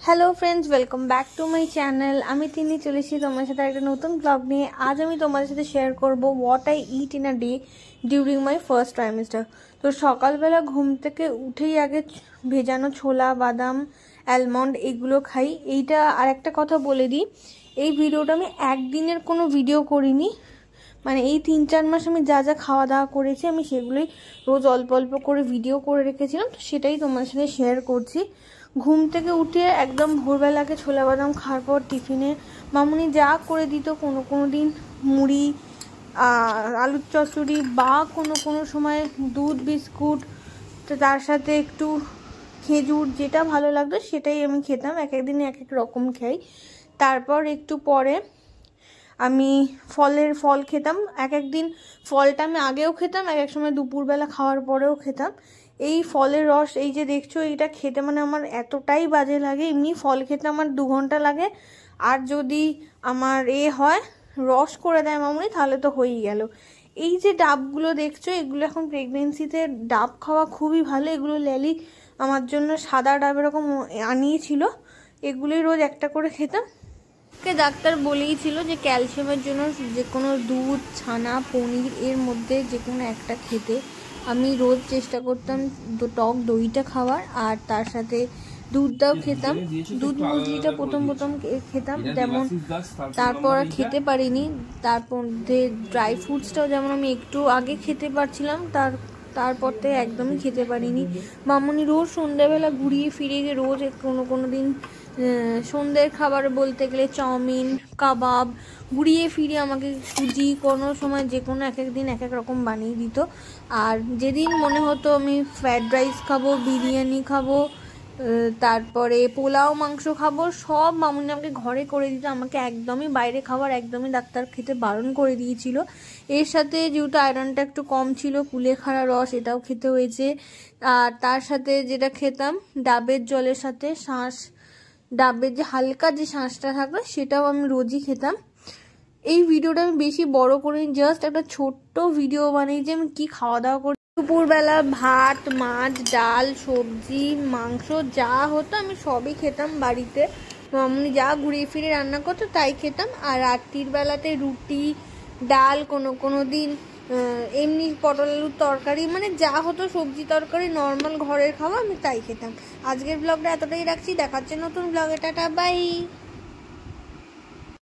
Hello friends, welcome back to my channel. আমি তিনি চলেছি তোমার সাথে একটা নতুন ব্লগ নিয়ে। আজ আমি তোমাদের সাথে শেয়ার করব what I it in a day during my first trimester. তো সকালবেলা ঘুম থেকে উঠেই আগে ভেজানো ছোলা, বাদাম, অ্যালমন্ড এগুলো খাই। এইটা আর একটা কথা বলে দিই, এই ভিডিওটা আমি একদিনের কোনো ভিডিও করিনি, মানে এই 3-4 মাস আমি যা যা খাওয়া দাওয়া করেছি আমি সেগুলোই রোজ অল্প অল্প করে ভিডিও করে রেখেছিলাম, তো সেটাই তোমার সাথে শেয়ার করছি। ঘুম থেকে উঠে একদম ভোরবেলাকে ছোলা বাদাম খাওয়ার পর টিফিনে মামুনি যা করে দিত, কোনো দিন মুড়ি, আলুর চচ্চড়ি বা কোনো সময় দুধ বিস্কুট, তো তার সাথে একটু খেজুর, যেটা ভালো লাগতো সেটাই আমি খেতাম। এক একদিনে এক এক রকম খাই। তারপর একটু পরে আমি ফল খেতাম। এক একদিন ফলটা আমি আগেও খেতাম, এক এক সময় দুপুরবেলা খাওয়ার পরেও খেতাম। এই ফলের রস, এই যে দেখছো, এইটা খেতে মানে আমার এতটাই বাজে লাগে। এমনি ফল খেতে আমার 2 ঘন্টা লাগে, আর যদি আমার হয় রস করে দেয় মামুনি, তাহলে তো হয়েই গেল। এই যে ডাবগুলো দেখছো, এগুলো এখন প্রেগনেন্সিতে ডাব খাওয়া খুবই ভালো। এগুলো ল্যালি আমার জন্য সাদা ডাব এরকম আনিয়েছিল, এগুলোই রোজ একটা করে খেতাম। ডাক্তার বলেইছিল যে ক্যালসিয়ামের জন্য যে কোনো দুধ, ছানা, পনির এর মধ্যে যে কোনো একটা খেতে। আমি রোজ চেষ্টা করতাম টক দইটা খাওয়ার, আর তার সাথে দুধটাও খেতাম। দুধ মুসলিটা প্রথম খেতাম, যেমন তারপর খেতে পারিনি। তারপর ড্রাই ফ্রুটসটাও যেমন আমি একটু আগে খেতে পারছিলাম, তারপর থেকে একদমই খেতে পারিনি। মামুনি রোজ সন্ধ্যাবেলা ঘুরিয়ে ফিরে গিয়ে রোজ কোনো দিন সন্ধ্যের খাবার বলতে গেলে চাউমিন, কাবাব ঘুরিয়ে ফিরে আমাকে সুজি, কোনো সময় যে কোনো এক একদিন এক এক রকম বানিয়ে দিত। আর যেদিন মনে হতো আমি ফ্রায়েড রাইস খাবো, বিরিয়ানি খাবো, তারপরে পোলাও মাংস খাবো, সব মামুনি আমাকে ঘরে করে দিত। আমাকে একদমই বাইরে খাবার একদমই ডাক্তার খেতে বারণ করে দিয়েছিল। এর সাথে যেহেতু আয়রনটা একটু কম ছিল, কুলেখাড়া রস এটাও খেতে হয়েছে। আর তার সাথে যেটা খেতাম ডাবের জলের সাথে ডাবের যে হালকা যে শাঁসটা থাকবে সেটাও আমি রোজই খেতাম। এই ভিডিওটা আমি বেশি বড় করিনি, জাস্ট একটা ছোট্ট ভিডিও বানিয়েছি আমি কি খাওয়া দাওয়া করি। দুপুরবেলা ভাত, মাছ, ডাল, সবজি, মাংস যা হতো আমি সবই খেতাম বাড়িতে। মামুনি যা ঘুরিয়ে ফিরে রান্না করতো তাই খেতাম। আর রাত্রির বেলাতে রুটি, ডাল, কোনো দিন এমনি পটল আলুর তরকারি, মানে যা হতো সবজি তরকারি নর্মাল ঘরের খাওয়া আমি তাই খেতাম। আজকের ব্লগটা এতটাই রাখছি, দেখাচ্ছে নতুন ব্লগে। Tata, by.